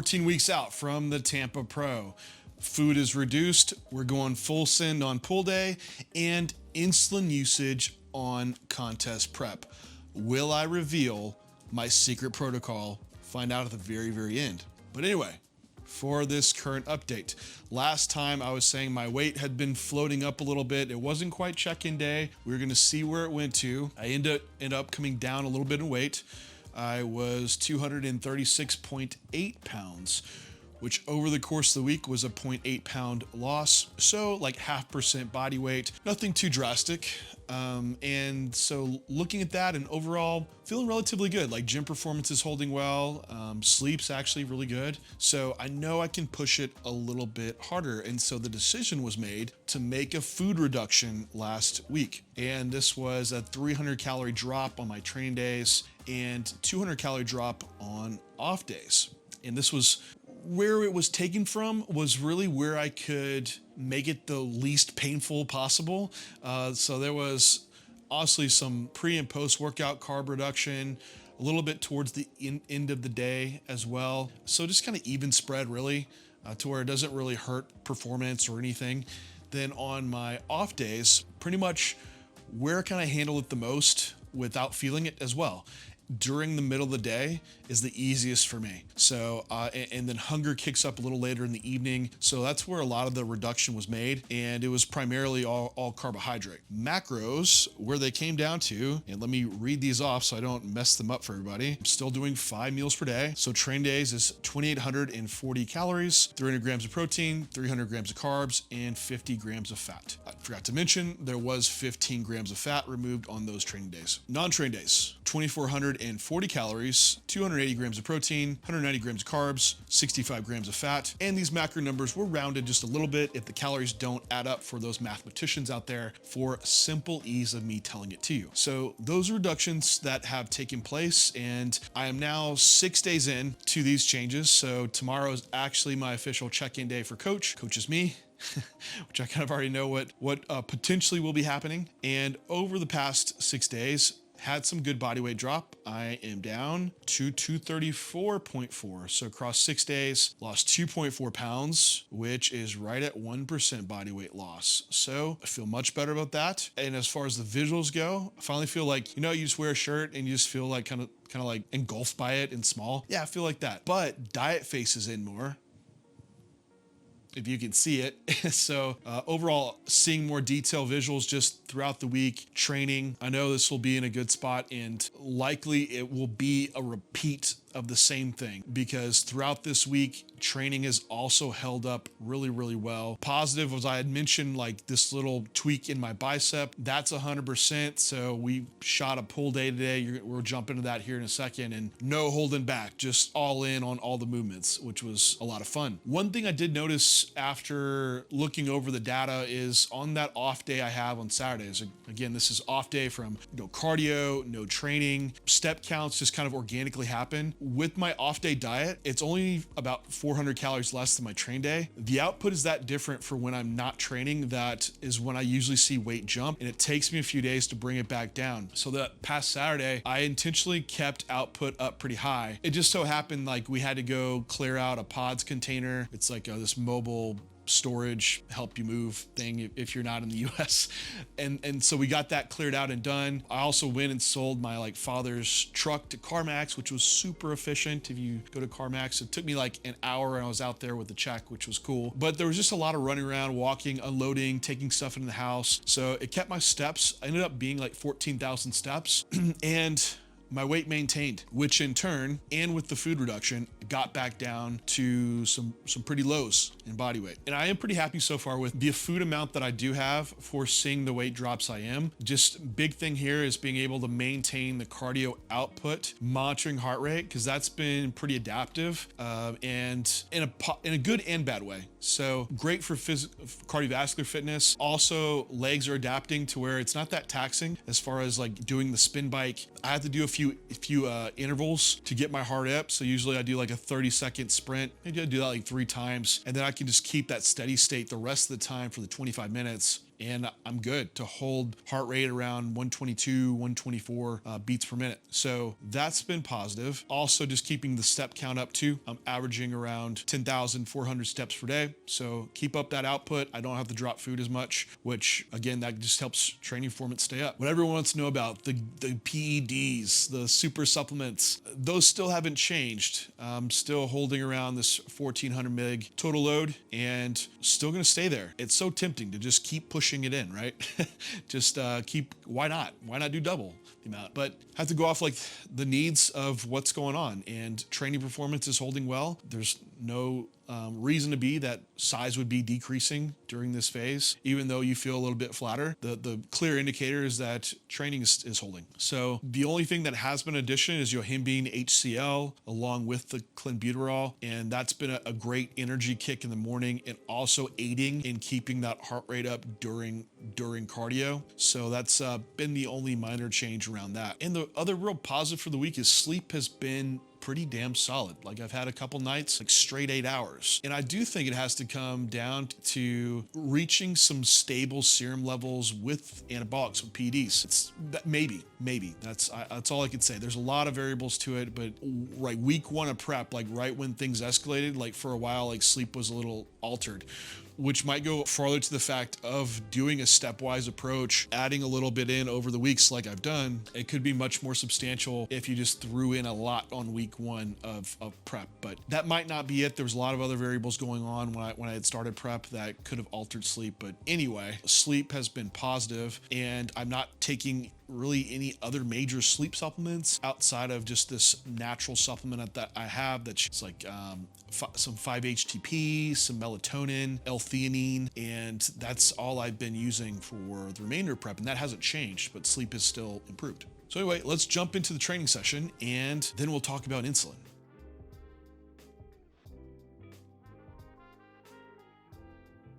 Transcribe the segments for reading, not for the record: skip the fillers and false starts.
14 weeks out from the Tampa Pro. Food is reduced. We're going full send on pull day and insulin usage on contest prep. Will I reveal my secret protocol? Find out at the very, very end. But anyway, for this current update. Last time I was saying my weight had been floating up a little bit. It wasn't quite check-in day. We were gonna see where it went to. I ended up coming down a little bit in weight. I was 236.8 pounds, which over the course of the week was a 0.8 pound loss. So like 0.5% body weight, nothing too drastic. And so looking at that and overall feeling relatively good, like gym performance is holding well, sleep's actually really good. So I know I can push it a little bit harder. And so the decision was made to make a food reduction last week. And this was a 300 calorie drop on my training days and 200 calorie drop on off days. And this was where it was taken from was really where I could make it the least painful possible. So there was obviously some pre and post workout carb reduction, a little bit towards the end of the day as well. So just kind of even spread really to where it doesn't really hurt performance or anything. Then on my off days, pretty much where can I handle it the most without feeling it as well? During the middle of the day is the easiest for me. So, and then hunger kicks up a little later in the evening. So that's where a lot of the reduction was made. And it was primarily all carbohydrate. Macros, where they came down to, and let me read these off so I don't mess them up for everybody. I'm still doing 5 meals per day. So train days is 2,840 calories, 300 grams of protein, 300 grams of carbs, and 50 grams of fat. I forgot to mention there was 15 grams of fat removed on those training days. Non-train days, 2,440 calories, 280 grams of protein, 190 grams of carbs, 65 grams of fat. And these macro numbers were rounded just a little bit if the calories don't add up for those mathematicians out there, for simple ease of me telling it to you. So those reductions that have taken place, and I am now 6 days in to these changes. So tomorrow is actually my official check-in day for Coach. Coach is me. Which I kind of already know what potentially will be happening. And over the past 6 days, had some good body weight drop. I am down to 234.4. So across 6 days, lost 2.4 pounds, which is right at 1% body weight loss. So I feel much better about that. And as far as the visuals go, I finally feel like, you just wear a shirt and you just feel like kind of like engulfed by it and small. Yeah, I feel like that. But diet face is in more, if you can see it. So overall, seeing more detailed visuals just throughout the week, training. I know this will be in a good spot, and likely it will be a repeat of the same thing, because throughout this week, training has also held up really, really well. Positive was I had mentioned like this little tweak in my bicep. That's 100%. So we shot a pull day today. We'll jump into that here in a second, and no holding back, just all in on all the movements, which was a lot of fun. One thing I did notice after looking over the data is on that off day I have on Saturdays. Again, this is off day from no cardio, no training, step counts just kind of organically happen. With my off day diet, it's only about 400 calories less than my train day. The output is that different for when I'm not training. That is when I usually see weight jump, and it takes me a few days to bring it back down. So that past Saturday, I intentionally kept output up pretty high. It just so happened like we had to go clear out a pods container. It's like this mobile storage help you move thing if you're not in the US. And so we got that cleared out and done. I also went and sold my father's truck to CarMax, which was super efficient. If you go to CarMax, it took me like an hour and I was out there with the check, which was cool. But there was just a lot of running around, walking, unloading, taking stuff into the house. So it kept my steps. I ended up being like 14,000 steps and my weight maintained, which in turn, and with the food reduction, got back down to some pretty lows in body weight. And I am pretty happy so far with the food amount that I do have for seeing the weight drops I am. Just big thing here is being able to maintain the cardio output, monitoring heart rate, because that's been pretty adaptive and in a good and bad way. So great for cardiovascular fitness. Also, legs are adapting to where it's not that taxing as far as like doing the spin bike. I have to do a few intervals to get my heart up. So usually I do like a 30-second sprint. Maybe I do that like 3 times, and then I can just keep that steady state the rest of the time for the 25 minutes. and I'm good to hold heart rate around 122, 124 beats per minute. So that's been positive. Also, just keeping the step count up too. I'm averaging around 10,400 steps per day. So keep up that output. I don't have to drop food as much, which again, that just helps training performance stay up. What everyone wants to know about, the PEDs, the super supplements, those still haven't changed. I'm still holding around this 1400 mg total load and still gonna stay there. It's so tempting to just keep pushing it in, right? Just why not? Why not do double the amount? But have to go off like the needs of what's going on, and training performance is holding well. There's no reason to be that size would be decreasing during this phase, even though you feel a little bit flatter. The clear indicator is that training is holding. So the only thing that has been addition is yohimbine HCl along with the clenbuterol, and that's been a great energy kick in the morning and also aiding in keeping that heart rate up during cardio. So that's been the only minor change around that. And the other real positive for the week is sleep has been pretty damn solid. Like I've had a couple nights, like straight 8 hours. And I do think it has to come down to reaching some stable serum levels with anabolics, with PEDs. It's maybe, that's all I could say. There's a lot of variables to it, but right week 1 of prep, like right when things escalated, like for a while, like sleep was a little altered, which might go farther to the fact of doing a stepwise approach, adding a little bit in over the weeks like I've done. It could be much more substantial if you just threw in a lot on week 1 of prep, but that might not be it. There was a lot of other variables going on when I had started prep that could have altered sleep. But anyway, sleep has been positive, and I'm not taking really any other major sleep supplements outside of just this natural supplement that I have that's like some 5-HTP, some melatonin, L-theanine, and that's all I've been using for the remainder of prep, and that hasn't changed, but sleep is still improved. So anyway, let's jump into the training session, and then we'll talk about insulin.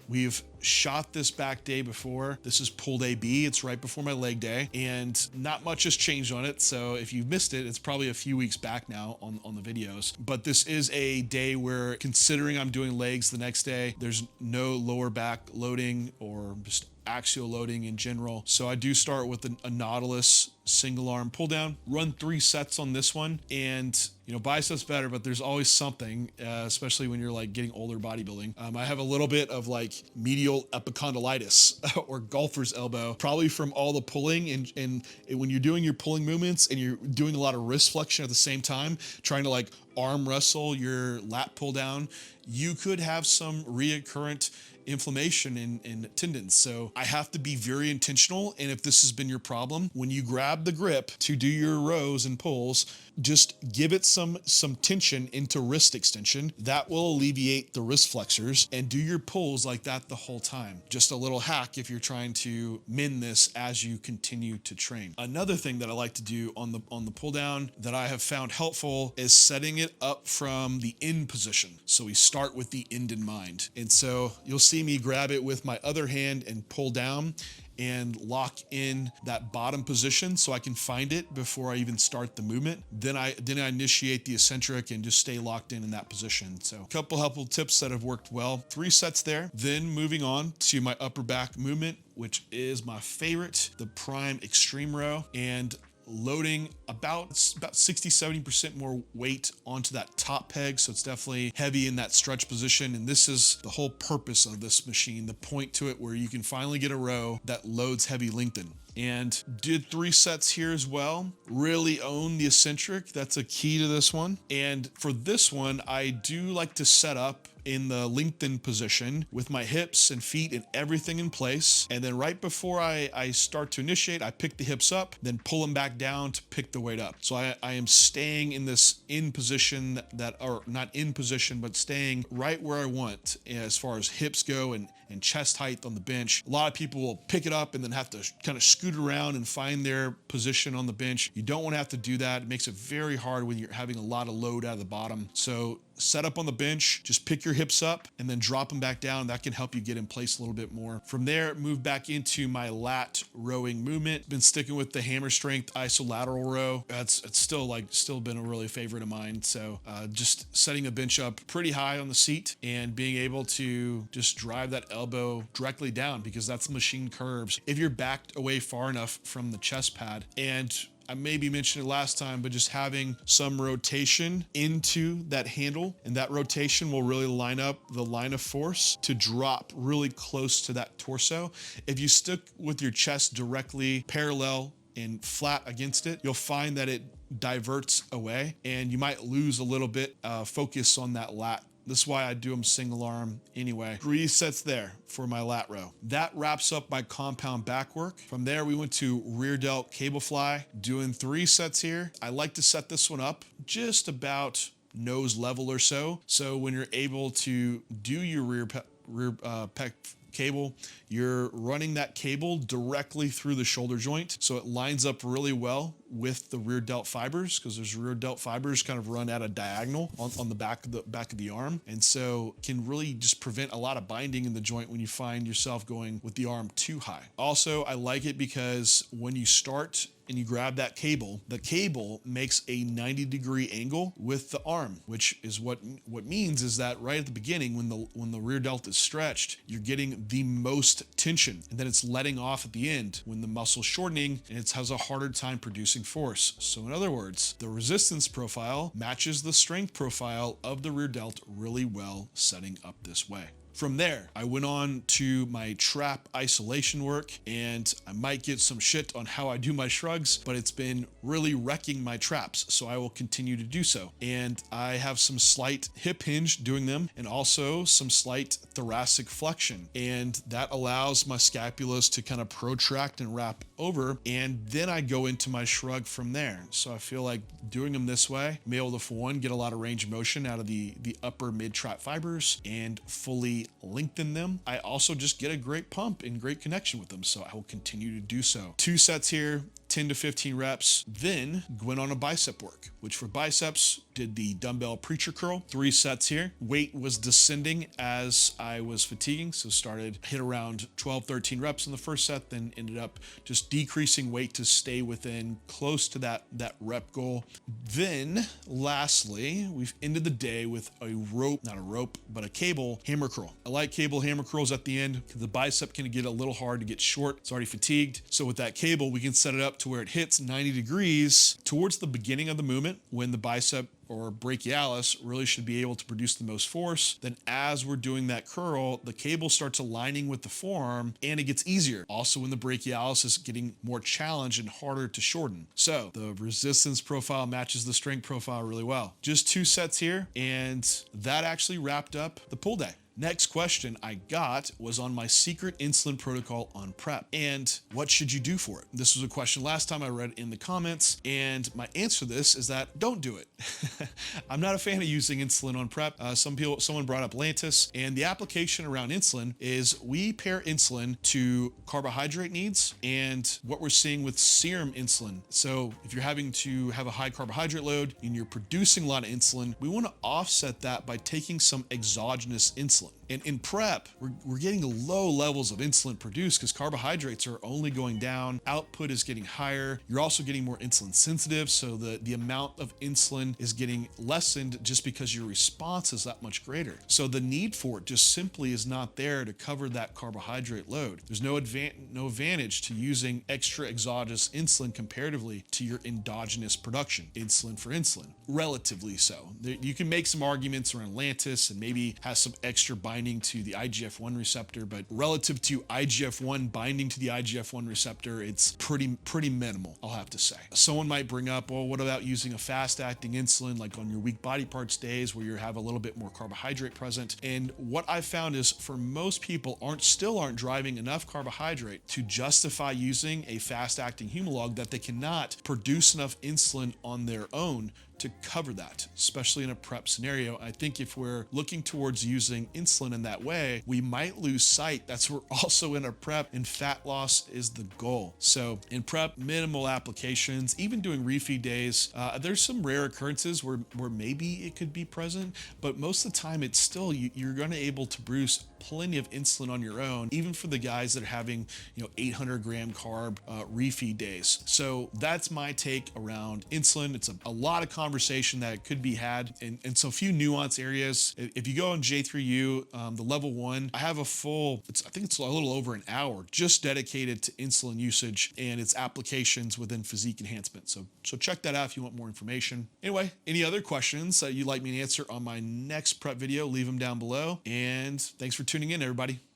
We've shot this back day before. This is pull day B. It's right before my leg day, and not much has changed on it. So if you missed it, it's probably a few weeks back now on the videos. But this is a day where, considering I'm doing legs the next day, there's no lower back loading or just axial loading in general. So I do start with a Nautilus single arm pull down, run 3 sets on this one, and biceps better, but there's always something, especially when you're like getting older bodybuilding. I have a little bit of like medial epicondylitis or golfer's elbow, probably from all the pulling, and when you're doing your pulling movements and you're doing a lot of wrist flexion at the same time, trying to like arm wrestle your lat pull down, you could have some reoccurrent inflammation in tendons. So I have to be very intentional. And if this has been your problem, when you grab the grip to do your rows and pulls, just give it some tension into wrist extension. That will alleviate the wrist flexors, and do your pulls like that the whole time. Just a little hack if you're trying to mend this as you continue to train. Another thing that I like to do on the pull down that I have found helpful is setting it up from the end position. So we start with the end in mind. And so you'll see me grab it with my other hand and pull down and lock in that bottom position so I can find it before I even start the movement. Then I initiate the eccentric and just stay locked in that position. So a couple helpful tips that have worked well. 3 sets there. Then moving on to my upper back movement, which is my favorite, the prime extreme row, and loading about 60-70% more weight onto that top peg. So it's definitely heavy in that stretch position. And this is the whole purpose of this machine, the point to it where you can finally get a row that loads heavy lengthen. And did 3 sets here as well. Really own the eccentric. That's a key to this one. And for this one, I do like to set up in the lengthened position with my hips and feet and everything in place. And then right before I start to initiate, I pick the hips up, then pull them back down to pick the weight up. So I am staying in this in position or not in position, but staying right where I want as far as hips go and chest height on the bench. A lot of people will pick it up and then have to kind of scoot around and find their position on the bench. You don't want to have to do that. It makes it very hard when you're having a lot of load out of the bottom. So set up on the bench, just pick your hips up and then drop them back down. That can help you get in place a little bit more. From there, move back into my lat rowing movement. Been sticking with the hammer strength isolateral row. It's still been a really favorite of mine. So just setting a bench up pretty high on the seat and being able to just drive that elbow directly down, because that's machine curves. If you're backed away far enough from the chest pad, and I maybe mentioned it last time, but just having some rotation into that handle, and that rotation will really line up the line of force to drop really close to that torso. If you stick with your chest directly parallel and flat against it, you'll find that it diverts away and you might lose a little bit focus on that lat. This is why I do them single arm anyway. 3 sets there for my lat row. That wraps up my compound back work. From there, we went to rear delt cable fly, doing 3 sets here. I like to set this one up just about nose level or so. So when you're able to do your rear pec cable, you're running that cable directly through the shoulder joint, so it lines up really well with the rear delt fibers, because those rear delt fibers kind of run at a diagonal on the back of the arm, and so can really just prevent a lot of binding in the joint when you find yourself going with the arm too high. Also, I like it because when you start and you grab that cable, the cable makes a 90-degree angle with the arm, which is what means is that right at the beginning, when the rear delt is stretched, you're getting the most tension, and then it's letting off at the end when the muscle's shortening and it has a harder time producing force. So in other words, the resistance profile matches the strength profile of the rear delt really well, setting up this way. From there, I went on to my trap isolation work, and I might get some shit on how I do my shrugs, but it's been really wrecking my traps, so I will continue to do so. And I have some slight hip hinge doing them, and also some slight thoracic flexion, and that allows my scapulas to kind of protract and wrap over, and then I go into my shrug from there. So I feel like doing them this way, I'm able to, for one, get a lot of range of motion out of the upper mid trap fibers and fully lengthen them. I also just get a great pump and great connection with them, so I will continue to do so. 2 sets here, 10 to 15 reps, then went on a bicep work, which for biceps did the dumbbell preacher curl, 3 sets here. Weight was descending as I was fatiguing, so hit around 12, 13 reps in the first set, then ended up just decreasing weight to stay within close to that rep goal. Then lastly, we've ended the day with a cable hammer curl. I like cable hammer curls at the end because the bicep can get a little hard to get short. It's already fatigued. So with that cable, we can set it up to where it hits 90 degrees towards the beginning of the movement when the bicep or brachialis really should be able to produce the most force. Then as we're doing that curl, the cable starts aligning with the forearm and it gets easier. Also when the brachialis is getting more challenged and harder to shorten. So the resistance profile matches the strength profile really well. Just 2 sets here, and that actually wrapped up the pull day. Next question I got was on my secret insulin protocol on prep and what should you do for it? This was a question last time I read in the comments, and my answer to this is that don't do it. I'm not a fan of using insulin on prep. Someone brought up Lantus, and the application around insulin is we pair insulin to carbohydrate needs and what we're seeing with serum insulin. So if you're having to have a high carbohydrate load and you're producing a lot of insulin, we want to offset that by taking some exogenous insulin. And in prep, we're getting low levels of insulin produced because carbohydrates are only going down, output is getting higher. You're also getting more insulin sensitive, so the amount of insulin is getting lessened just because your response is that much greater. So the need for it just simply is not there to cover that carbohydrate load. There's no advantage to using extra exogenous insulin comparatively to your endogenous production, insulin for insulin, relatively so. You can make some arguments around Lantus and maybe has some extra binding to the IGF-1 receptor, but relative to IGF-1 binding to the IGF-1 receptor, it's pretty minimal, I'll have to say. Someone might bring up, well, what about using a fast-acting insulin like on your weak body parts days where you have a little bit more carbohydrate present? And what I found is for most people still aren't driving enough carbohydrate to justify using a fast-acting homolog, that they cannot produce enough insulin on their own to cover that, especially in a prep scenario. I think if we're looking towards using insulin in that way, we might lose sight that's we're also in a prep and fat loss is the goal. So in prep, minimal applications, even doing refeed days. There's some rare occurrences where maybe it could be present, but most of the time it's still, you're going to able to produce plenty of insulin on your own, even for the guys that are having 800 gram carb refeed days. So that's my take around insulin. It's a lot of conversation that could be had, and so a few nuance areas. If you go on J3U, the level 1, I have a full, I think it's a little over an hour just dedicated to insulin usage and its applications within physique enhancement. So check that out if you want more information. Anyway, any other questions that you'd like me to answer on my next prep video, leave them down below. And thanks for tuning in, everybody.